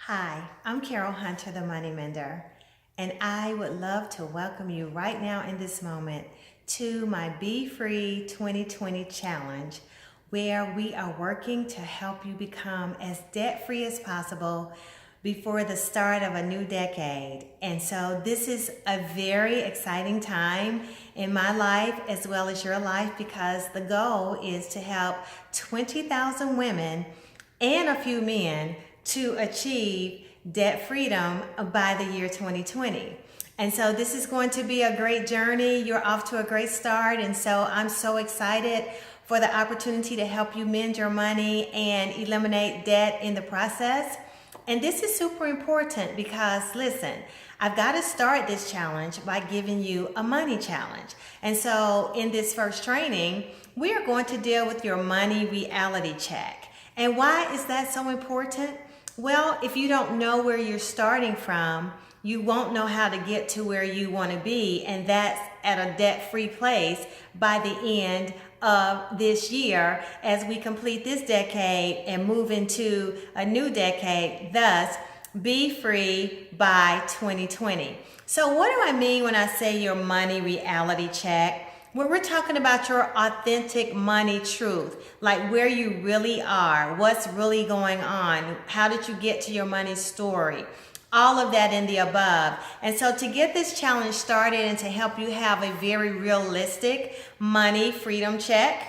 Hi, I'm Carol Hunter, the Money Mender, and I would love to welcome you right now in this moment to my Be Free 2020 challenge, where we are working to help you become as debt-free as possible before the start of a new decade. And so this is a very exciting time in my life as well as your life, because the goal is to help 20,000 women and a few men to achieve debt freedom by the year 2020. And so this is going to be a great journey. You're off to a great start. And so I'm so excited for the opportunity to help you mend your money and eliminate debt in the process. And this is super important because, listen, I've got to start this challenge by giving you a money challenge. And so in this first training, we are going to deal with your money reality check. And why is that so important? Well, if you don't know where you're starting from, you won't know how to get to where you want to be, and that's at a debt-free place by the end of this year as we complete this decade and move into a new decade, thus be free by 2020. So what do I mean when I say your money reality check? Well, we're talking about your authentic money truth, like where you really are, what's really going on, how did you get to your money story, all of that in the above. And so to get this challenge started and to help you have a very realistic money freedom check,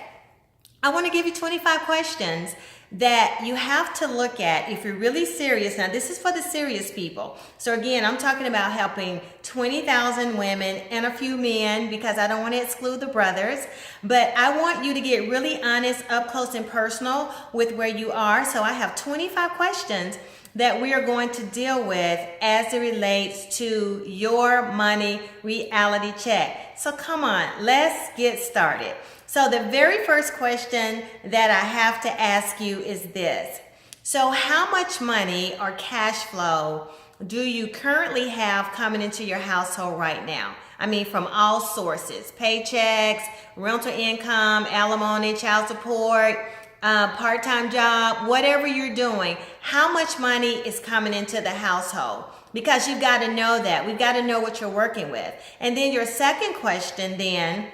I want to give you 25 questions that you have to look at if you're really serious. Now, this is for the serious people. So again, I'm talking about helping 20,000 women and a few men, because I don't want to exclude the brothers, but I want you to get really honest, up close and personal with where you are. So I have 25 questions that we are going to deal with as it relates to your money reality check. So come on, let's get started. So the very first question that I have to ask you is this. So how much money or cash flow do you currently have coming into your household right now? I mean, from all sources: paychecks, rental income, alimony, child support, part-time job, whatever you're doing. How much money is coming into the household? Because you've got to know that. We've got to know what you're working with. And then your second question then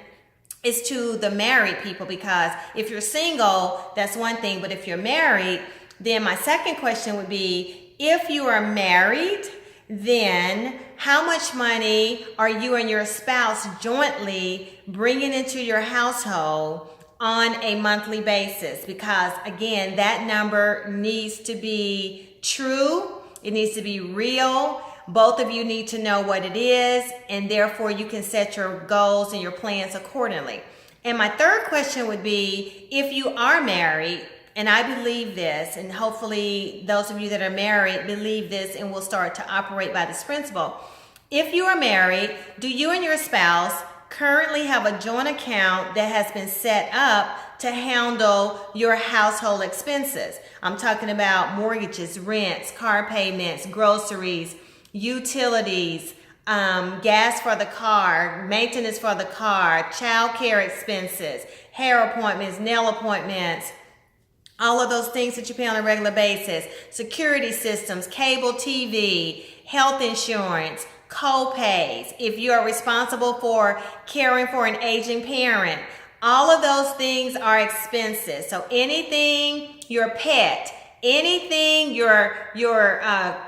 is to the married people, because if you're single, that's one thing, but if you're married, then my second question would be, if you are married, then how much money are you and your spouse jointly bringing into your household on a monthly basis? Because again, that number needs to be true. It needs to be real. Both of you need to know what it is, and therefore you can set your goals and your plans accordingly. And my third question would be, if you are married, and I believe this, and hopefully those of you that are married believe this and will start to operate by this principle. If you are married, do you and your spouse currently have a joint account that has been set up to handle your household expenses? I'm talking about mortgages, rents, car payments, groceries, utilities, gas for the car, maintenance for the car, child care expenses, hair appointments, nail appointments, all of those things that you pay on a regular basis, security systems, cable TV, health insurance, co-pays, if you are responsible for caring for an aging parent. All of those things are expenses. So anything, your pet, anything, your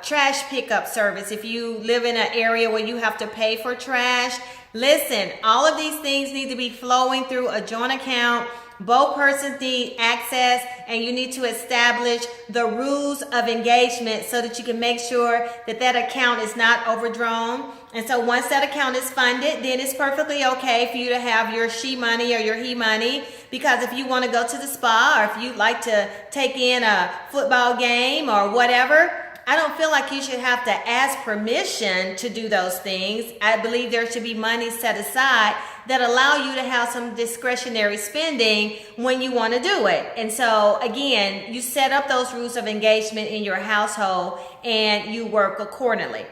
trash pickup service, if you live in an area where you have to pay for trash, listen, all of these things need to be flowing through a joint account. Both persons need access, and you need to establish the rules of engagement so that you can make sure that that account is not overdrawn. And so once that account is funded, then it's perfectly okay for you to have your she money or your he money, because if you want to go to the spa, or if you'd like to take in a football game or whatever, I don't feel like you should have to ask permission to do those things. I believe there should be money set aside that allow you to have some discretionary spending when you want to do it. And so again, you set up those rules of engagement in your household and you work accordingly.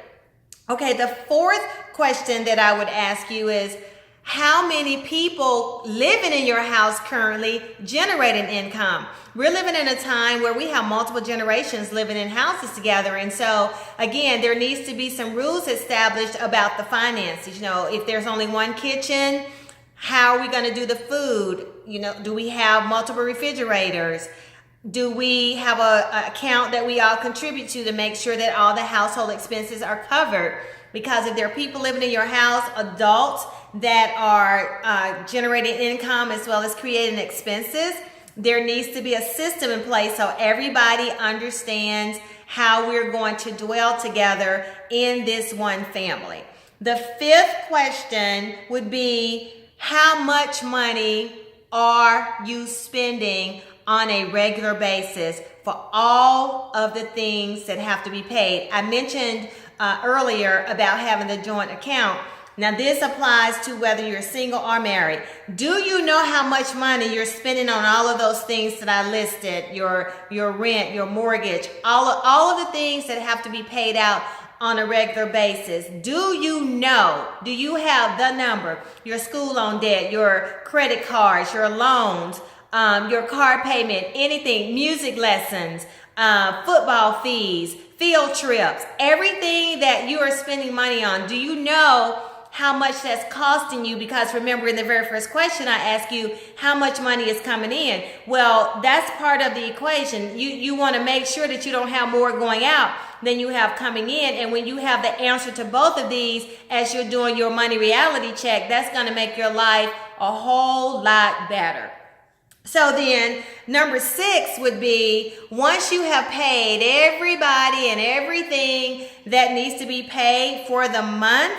Okay, the fourth question that I would ask you is, how many people living in your house currently generating income? We're living in a time where we have multiple generations living in houses together. And so, again, there needs to be some rules established about the finances. You know, if there's only one kitchen, how are we going to do the food? You know, do we have multiple refrigerators? Do we have an account that we all contribute to make sure that all the household expenses are covered? Because if there are people living in your house, adults that are generating income as well as creating expenses, there needs to be a system in place so everybody understands how we're going to dwell together in this one family. The fifth question would be, how much money are you spending on a regular basis for all of the things that have to be paid? I mentioned earlier about having the joint account. Now this applies to whether you're single or married. Do you know how much money you're spending on all of those things that I listed? Your rent, your mortgage, all of the things that have to be paid out on a regular basis. Do you know? Do you have the number? Your school loan debt, your credit cards, your loans, your car payment, anything, music lessons, football fees, field trips, everything that you are spending money on. Do you know how much that's costing you? Because remember, in the very first question, I asked you how much money is coming in. Well, that's part of the equation. You want to make sure that you don't have more going out than you have coming in. And when you have the answer to both of these as you're doing your money reality check, that's going to make your life a whole lot better. So then number 6 would be, once you have paid everybody and everything that needs to be paid for the month,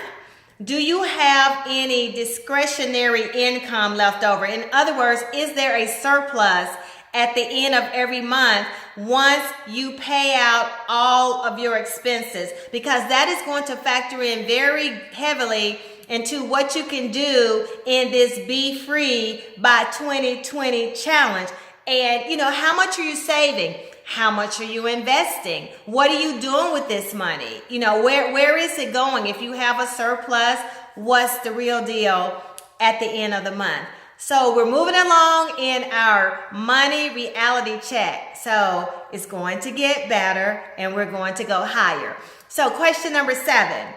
do you have any discretionary income left over? In other words, is there a surplus at the end of every month once you pay out all of your expenses? Because that is going to factor in very heavily into what you can do in this Be Free by 2020 challenge. And, you know, how much are you saving? How much are you investing? What are you doing with this money? You know, where is it going? If you have a surplus, what's the real deal at the end of the month? So we're moving along in our money reality check. So it's going to get better and we're going to go higher. So question number 7.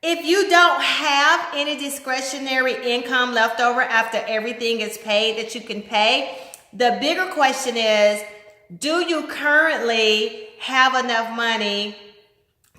If you don't have any discretionary income left over after everything is paid that you can pay, the bigger question is, do you currently have enough money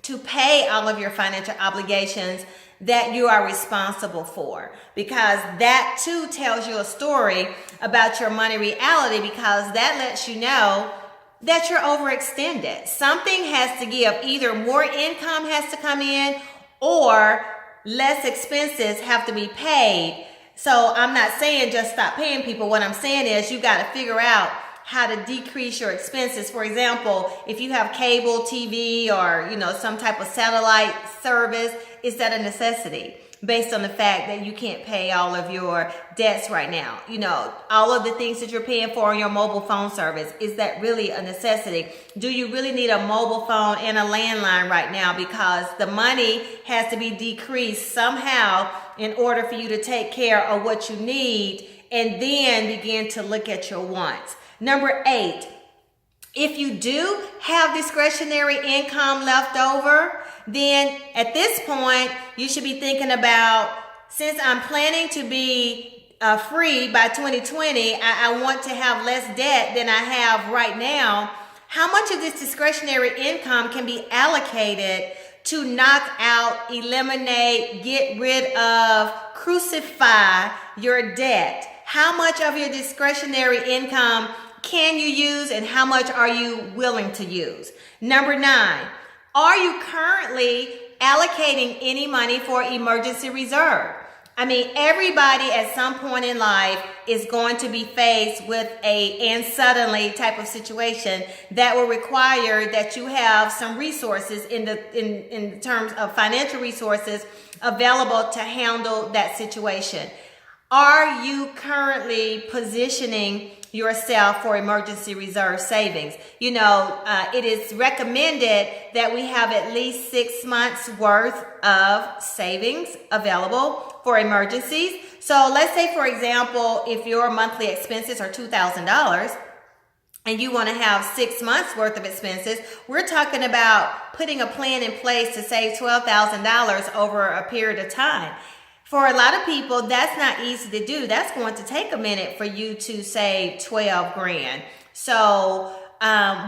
to pay all of your financial obligations that you are responsible for? Because that too tells you a story about your money reality, because that lets you know that you're overextended. Something has to give. Either more income has to come in or less expenses have to be paid. So I'm not saying just stop paying people. What I'm saying is you got to figure out how to decrease your expenses. For example, if you have cable TV or, you know, some type of satellite service, is that a necessity based on the fact that you can't pay all of your debts right now? You know, all of the things that you're paying for on your mobile phone service, is that really a necessity? Do you really need a mobile phone and a landline right now? Because the money has to be decreased somehow in order for you to take care of what you need and then begin to look at your wants. Number 8, if you do have discretionary income left over, then at this point, you should be thinking about, since I'm planning to be free by 2020, I want to have less debt than I have right now. How much of this discretionary income can be allocated to knock out, eliminate, get rid of, crucify your debt? How much of your discretionary income can you use and how much are you willing to use? Number 9, are you currently allocating any money for emergency reserve? I mean, everybody at some point in life is going to be faced with and suddenly type of situation that will require that you have some resources in terms of financial resources available to handle that situation. Are you currently positioning yourself for emergency reserve savings. You know, it is recommended that we have at least 6 months worth of savings available for emergencies. So let's say, for example, if your monthly expenses are $2,000 and you want to have 6 months worth of expenses, we're talking about putting a plan in place to save $12,000 over a period of time. For a lot of people, that's not easy to do. That's going to take a minute for you to save 12 grand. So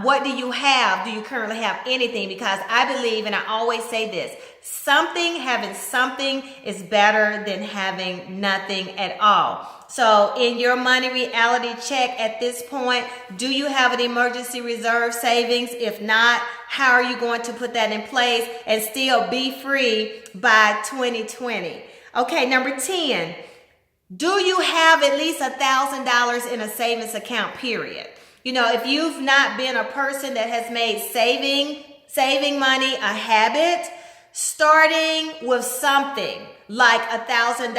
what do you have? Do you currently have anything? Because I believe, and I always say this, having something is better than having nothing at all. So in your money reality check at this point, do you have an emergency reserve savings? If not, how are you going to put that in place and still be free by 2020? Okay, number 10, do you have at least $1,000 in a savings account, period? You know, if you've not been a person that has made saving money a habit, starting with something like $1,000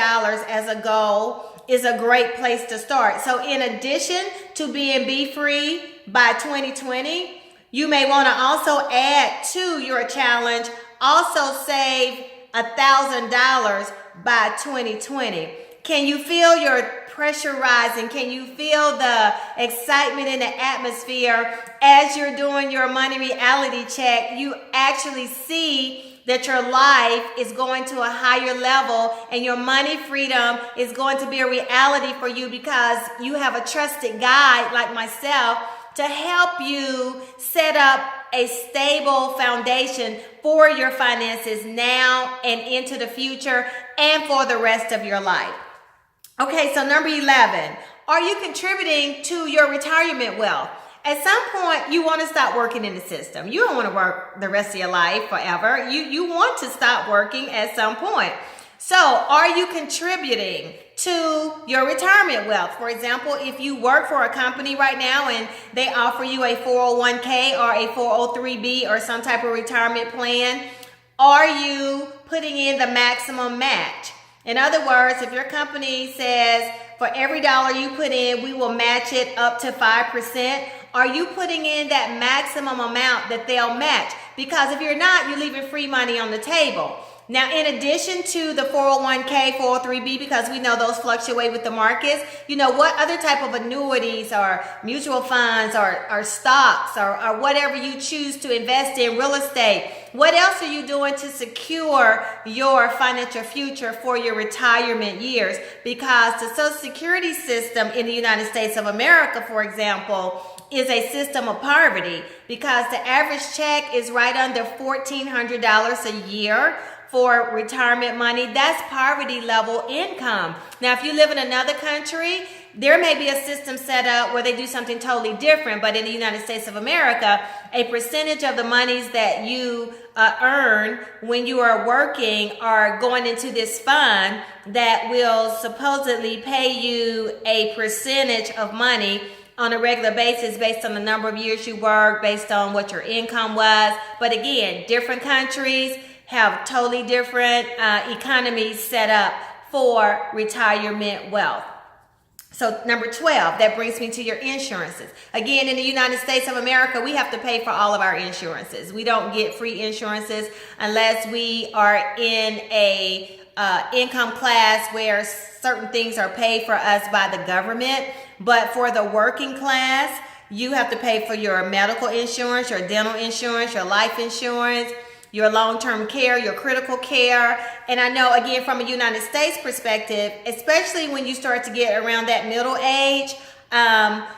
as a goal is a great place to start. So in addition to being Be Free by 2020, you may want to also add to your challenge, also save $1,000 by 2020. Can you feel your pressure rising? Can you feel the excitement in the atmosphere as you're doing your money reality check? You actually see that your life is going to a higher level and your money freedom is going to be a reality for you because you have a trusted guide like myself to help you set up a stable foundation for your finances now and into the future and for the rest of your life. Okay, so number 11, are you contributing to your retirement wealth? At some point, you want to stop working in the system. You don't want to work the rest of your life forever. You want to stop working at some point. So are you contributing to your retirement wealth? For example, if you work for a company right now and they offer you a 401k or a 403b or some type of retirement plan, are you putting in the maximum match? In other words, if your company says for every dollar you put in, we will match it up to 5%, are you putting in that maximum amount that they'll match? Because if you're not, you're leaving free money on the table. Now, in addition to the 401k, 403b, because we know those fluctuate with the markets, you know, what other type of annuities or mutual funds or stocks or whatever you choose to invest in, real estate, what else are you doing to secure your financial future for your retirement years? Because the Social Security system in the United States of America, for example, is a system of poverty because the average check is right under $1,400 a year for retirement money. That's poverty level income. Now, if you live in another country, there may be a system set up where they do something totally different, but in the United States of America, a percentage of the monies that you earn when you are working are going into this fund that will supposedly pay you a percentage of money on a regular basis based on the number of years you work, based on what your income was. But again, different countries have totally different economies set up for retirement wealth. So number 12, that brings me to your insurances. Again, in the United States of America, we have to pay for all of our insurances. We don't get free insurances unless we are in a income class where certain things are paid for us by the government. But for the working class, you have to pay for your medical insurance, your dental insurance, your life insurance, your long-term care, your critical care. And I know, again, from a United States perspective, especially when you start to get around that middle age,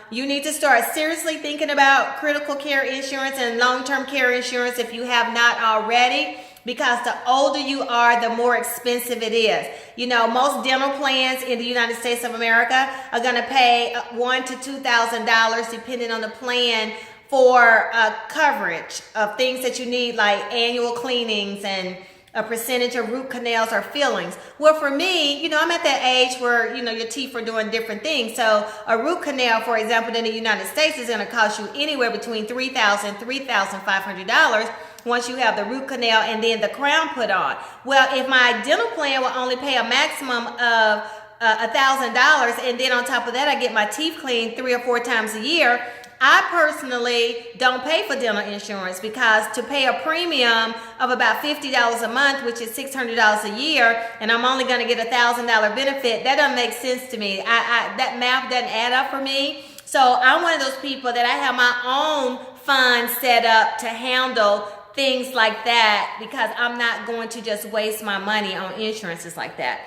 you need to start seriously thinking about critical care insurance and long-term care insurance if you have not already, because the older you are, the more expensive it is. You know, most dental plans in the United States of America are going to pay $1,000 to $2,000 depending on the plan for coverage of things that you need, like annual cleanings and a percentage of root canals or fillings. Well, for me, you know, I'm at that age where, you know, your teeth are doing different things. So a root canal, for example, in the United States is going to cost you anywhere between $3,000 and $3,500 once you have the root canal and then the crown put on. Well, if my dental plan will only pay a maximum of $1,000, and then on top of that, I get my teeth cleaned 3 or 4 times a year. I personally don't pay for dental insurance because to pay a premium of about $50 a month, which is $600 a year, and I'm only going to get $1,000 benefit, that doesn't make sense to me. That math doesn't add up for me. So I'm one of those people that I have my own fund set up to handle things like that because I'm not going to just waste my money on insurances like that.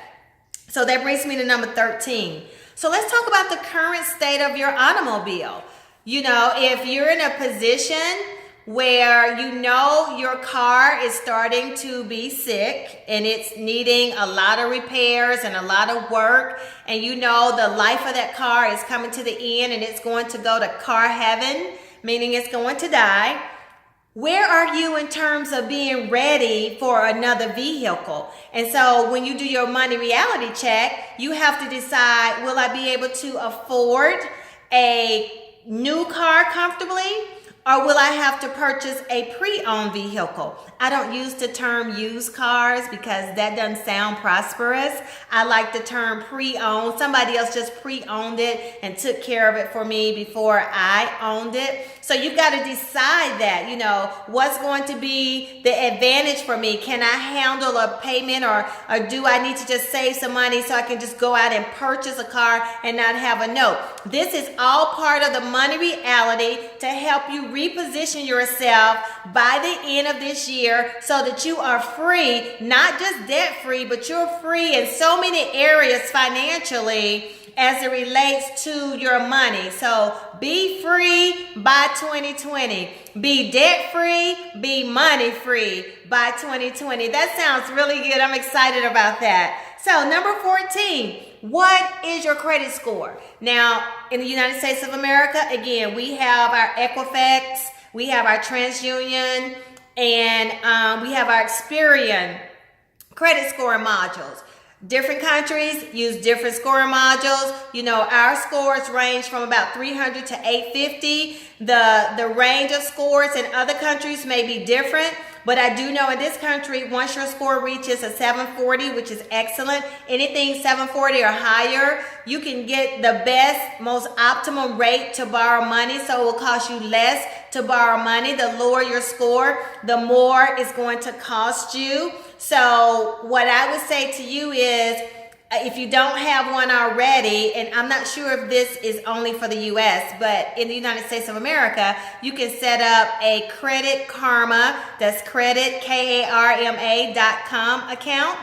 So that brings me to number 13. So let's talk about the current state of your automobile. You know, if you're in a position where you know your car is starting to be sick and it's needing a lot of repairs and a lot of work, and you know the life of that car is coming to the end and it's going to go to car heaven, meaning it's going to die, where are you in terms of being ready for another vehicle? And so when you do your money reality check, you have to decide, will I be able to afford a new car comfortably, or will I have to purchase a pre-owned vehicle? I don't use the term used cars because that doesn't sound prosperous. I like the term pre-owned. Somebody else just pre-owned it and took care of it for me before I owned it. So you've got to decide that, you know, what's going to be the advantage for me? Can I handle a payment, or do I need to just save some money so I can just go out and purchase a car and not have a note? This is all part of the money reality to help you reposition yourself by the end of this year so that you are free, not just debt free, but you're free in so many areas financially as it relates to your money. So be free by 2020. Be debt free, be money free by 2020. That sounds really good. I'm excited about that. So number 14, what is your credit score? Now, in the United States of America, again, we have our Equifax, we have our TransUnion, and we have our Experian credit scoring modules. Different countries use different scoring modules. You know, our scores range from about 300 to 850. The range of scores in other countries may be different, but I do know in this country, once your score reaches a 740, which is excellent, anything 740 or higher, you can get the best, most optimal rate to borrow money, so it will cost you less to borrow money. The lower your score, the more it's going to cost you. So what I would say to you is, if you don't have one already, and I'm not sure if this is only for the U.S., but in the United States of America, you can set up a Credit Karma, that's credit, KARMA.com account,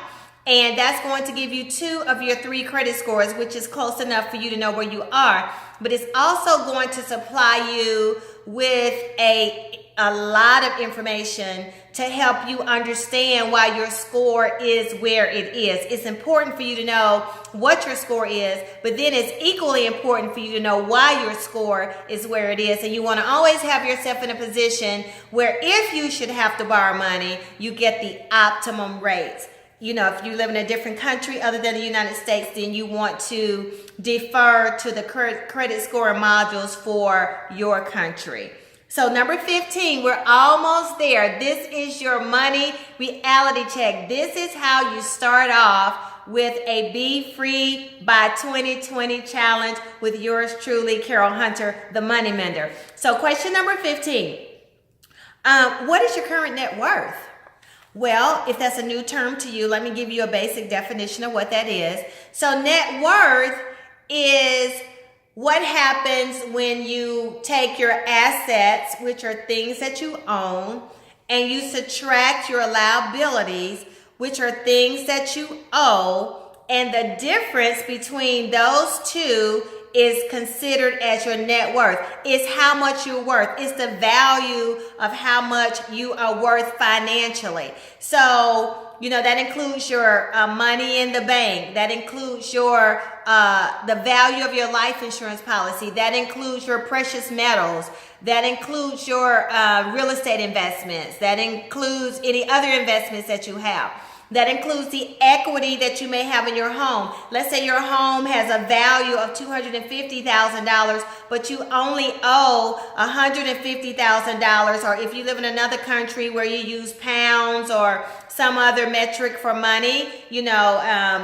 and that's going to give you 2 of your 3 credit scores, which is close enough for you to know where you are. But it's also going to supply you with a lot of information to help you understand why your score is where it is. It's important for you to know what your score is, but then it's equally important for you to know why your score is where it is. And you want to always have yourself in a position where if you should have to borrow money, you get the optimum rates. You know, if you live in a different country other than the United States, then you want to defer to the credit scoring modules for your country. So number 15, we're almost there. This is your money reality check. This is how you start off with a Be Free by 2020 challenge with yours truly, Carol Hunter, the Money Mender. So question number 15, what is your current net worth? Well, if that's a new term to you, let me give you a basic definition of what that is. So net worth is what happens when you take your assets, which are things that you own, and you subtract your liabilities, which are things that you owe, and the difference between those two is considered as your net worth. It's how much you're worth. It's the value of how much you are worth financially. So, you know, that includes your money in the bank. That includes your the value of your life insurance policy. That includes your precious metals. That includes your real estate investments. That includes any other investments that you have. That includes the equity that you may have in your home. Let's say your home has a value of $250,000, but you only owe $150,000, or if you live in another country where you use pounds or some other metric for money,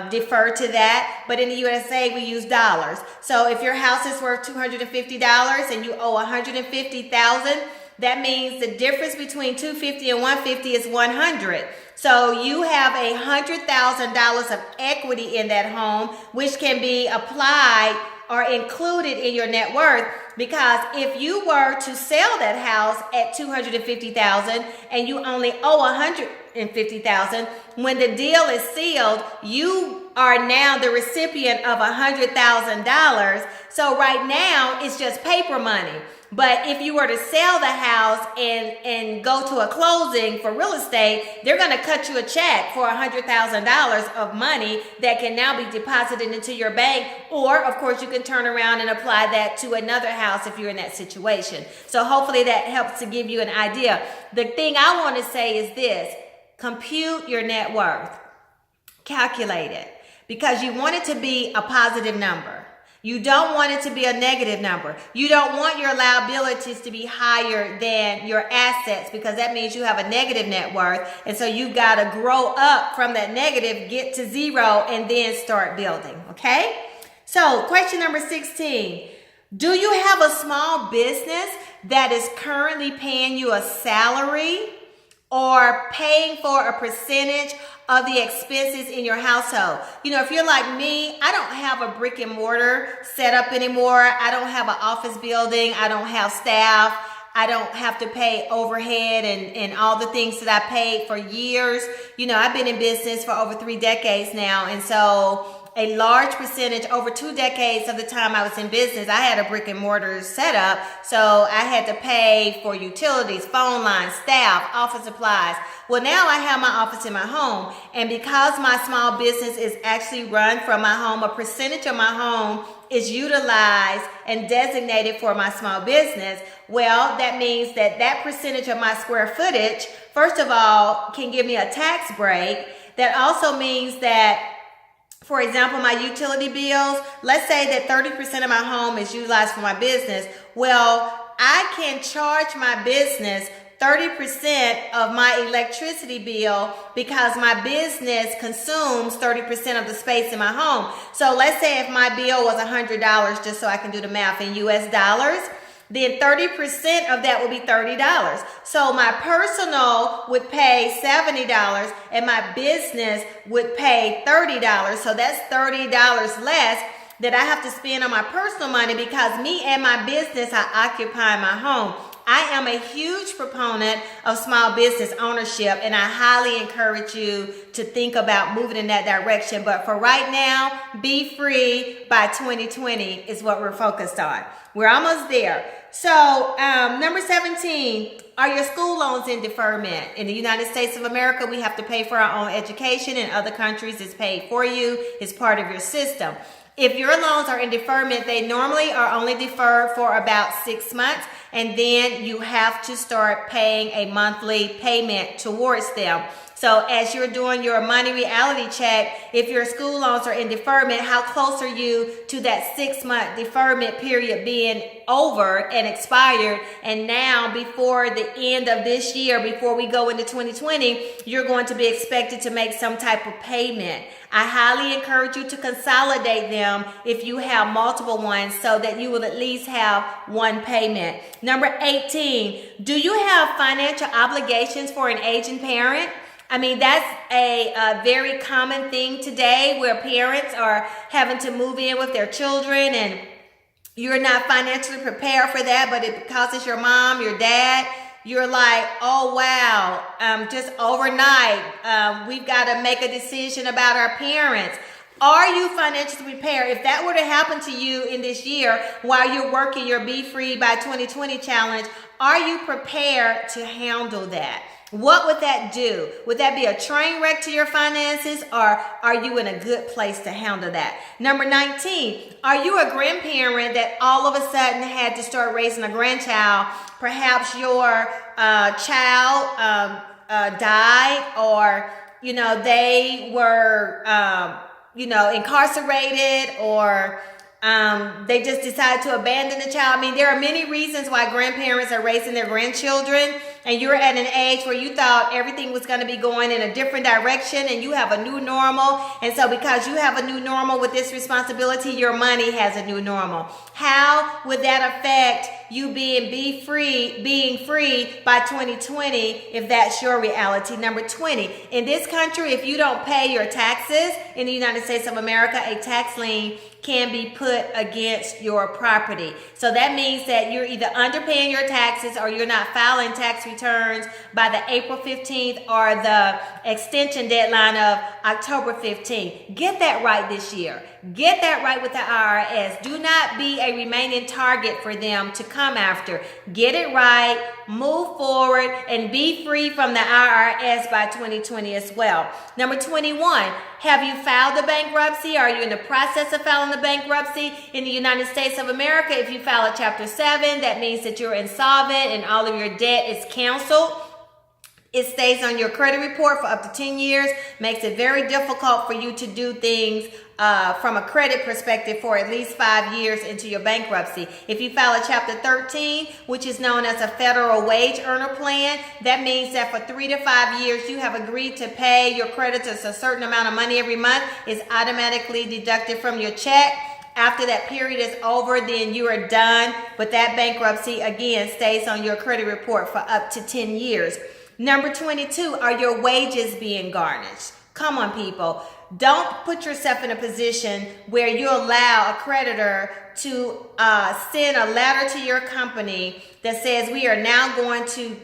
defer to that. But in the USA, we use dollars. So if your house is worth $250 and you owe $150,000, that means the difference between $250 and $150 is $100. So you have $100,000 of equity in that home, which can be applied or included in your net worth. Because if you were to sell that house at $250,000 and you only owe $150,000, when the deal is sealed, you are now the recipient of $100,000. So right now it's just paper money. But if you were to sell the house and go to a closing for real estate, they're going to cut you a check for $100,000 of money that can now be deposited into your bank. Or, of course, you can turn around and apply that to another house if you're in that situation. So hopefully that helps to give you an idea. The thing I want to say is this: compute your net worth. Calculate it, because you want it to be a positive number. You don't want it to be a negative number. You don't want your liabilities to be higher than your assets, because that means you have a negative net worth. And so you've got to grow up from that negative, get to zero, and then start building. Okay? So question number 16. Do you have a small business that is currently paying you a salary or paying for a percentage of the expenses in your household? If you're like me, I don't have a brick and mortar set up anymore. I don't have an office building. I don't have staff. I don't have to pay overhead and all the things that I paid for years. I've been in business for over 3 decades now. And so a large percentage, over 2 decades of the time I was in business, I had a brick and mortar setup. So I had to pay for utilities, phone lines, staff, office supplies. Well, now I have my office in my home. And because my small business is actually run from my home, a percentage of my home is utilized and designated for my small business. Well, that means that percentage of my square footage, first of all, can give me a tax break. That also means that, for example, my utility bills, let's say that 30% of my home is utilized for my business. Well, I can charge my business 30% of my electricity bill because my business consumes 30% of the space in my home. So let's say if my bill was $100, just so I can do the math in US dollars, then 30% of that would be $30. So my personal would pay $70 and my business would pay $30. So that's $30 less that I have to spend on my personal money, because me and my business are occupying my home. I am a huge proponent of small business ownership, and I highly encourage you to think about moving in that direction. But for right now, be free by 2020 is what we're focused on. We're almost there. So number 17, are your school loans in deferment? In the United States of America, we have to pay for our own education. In other countries, it's paid for you. It's part of your system. If your loans are in deferment, they normally are only deferred for about 6 months, and then you have to start paying a monthly payment towards them. So as you're doing your money reality check, if your school loans are in deferment, how close are you to that 6-month deferment period being over and expired? And now, before the end of this year, before we go into 2020, you're going to be expected to make some type of payment. I highly encourage you to consolidate them if you have multiple ones, so that you will at least have one payment. Number 18, do you have financial obligations for an aging parent? I mean, that's a very common thing today, where parents are having to move in with their children and you're not financially prepared for that, but because it's your mom, your dad, you're like, oh, wow, just overnight, we've got to make a decision about our parents. Are you financially prepared? If that were to happen to you in this year while you're working your Be Free by 2020 challenge, are you prepared to handle that? What would that do? Would that be a train wreck to your finances, or are you in a good place to handle that? Number 19, are you a grandparent that all of a sudden had to start raising a grandchild? Perhaps your child died, or, they were, incarcerated, or they just decided to abandon the child. I mean, there are many reasons why grandparents are raising their grandchildren. and you're at an age where you thought everything was going to be going in a different direction and you have a new normal. And so because you have a new normal with this responsibility, your money has a new normal. How would that affect you being free by 2020 if that's your reality? Number 20, in this country, if you don't pay your taxes in the United States of America, a tax lien can be put against your property. So that means that you're either underpaying your taxes or you're not filing tax returns by the April 15th or the extension deadline of October 15th. Get that right this year. Get that right with the IRS. Do not be a remaining target for them to come after. Get it right, move forward, and be free from the IRS by 2020 as well. Number 21, have you filed the bankruptcy? Are you in the process of filing the bankruptcy? In the United States of America, if you file a Chapter 7, that means that you're insolvent and all of your debt is canceled. It stays on your credit report for up to 10 years, makes it very difficult for you to do things from a credit perspective for at least 5 years into your bankruptcy. If you file a Chapter 13, which is known as a federal wage earner plan, that means that for 3 to 5 years you have agreed to pay your creditors a certain amount of money every month. It's automatically deducted from your check. After that period is over, then you are done. But that bankruptcy, again, stays on your credit report for up to 10 years. Number 22, are your wages being garnished? Come on, people. Don't put yourself in a position where you allow a creditor to send a letter to your company that says we are now going to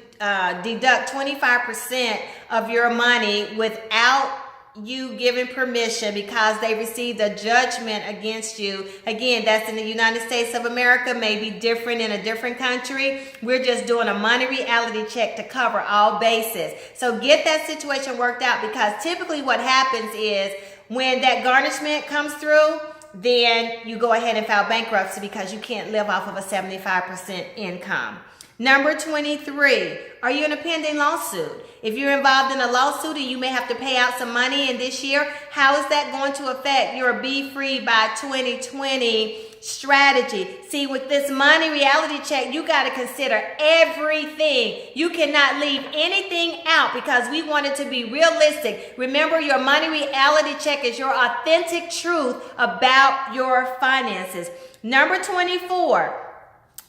deduct 25% of your money without you giving permission because they received a judgment against you. Again, that's in the United States of America, may be different in a different country. We're just doing a money reality check to cover all bases. So get that situation worked out, because typically what happens is when that garnishment comes through, then you go ahead and file bankruptcy because you can't live off of a 75% income. Number 23, are you in a pending lawsuit? If you're involved in a lawsuit and you may have to pay out some money in this year, how is that going to affect your Be Free by 2020 strategy? See, with this money reality check, you got to consider everything. You cannot leave anything out because we want it to be realistic. Remember, your money reality check is your authentic truth about your finances. Number 24,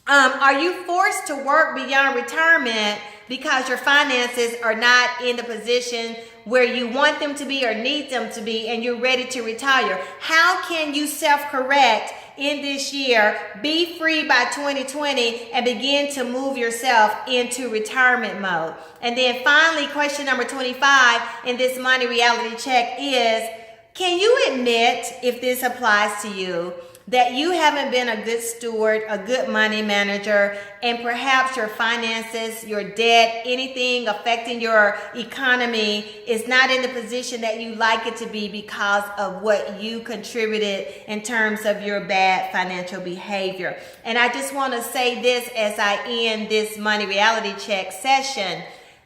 are you forced to work beyond retirement because your finances are not in the position where you want them to be or need them to be and you're ready to retire? How can you self-correct in this year, be free by 2020, and begin to move yourself into retirement mode? And then finally, question number 25 in this money reality check is, can you admit, if this applies to you, that you haven't been a good steward, a good money manager, and perhaps your finances, your debt, anything affecting your economy is not in the position that you like it to be because of what you contributed in terms of your bad financial behavior? And I just want to say this as I end this money reality check session.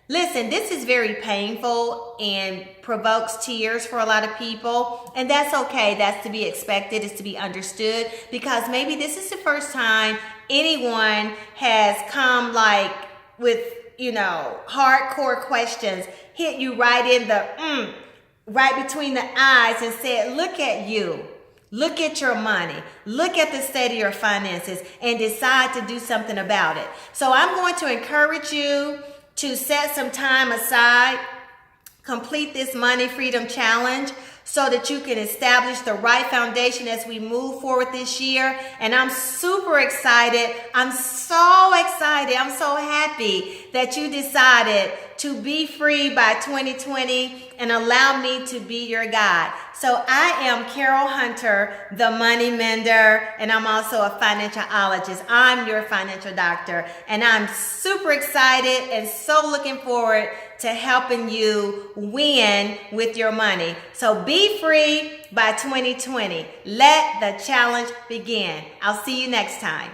Listen, this is very painful and provokes tears for a lot of people, and that's okay. That's to be expected. It's to be understood, because maybe this is the first time anyone has come like with, hardcore questions, hit you right in the right between the eyes and said, look at you. Look at your money. Look at the state of your finances and decide to do something about it. So I'm going to encourage you to set some time aside, complete this Money Freedom Challenge so that you can establish the right foundation as we move forward this year. And I'm super excited. I'm so excited. I'm so happy that you decided to be free by 2020 and allow me to be your guide. So I am Carol Hunter, the Money Mender, and I'm also a financialologist. I'm your financial doctor, and I'm super excited and so looking forward to helping you win with your money. So be free by 2020. Let the challenge begin. I'll see you next time.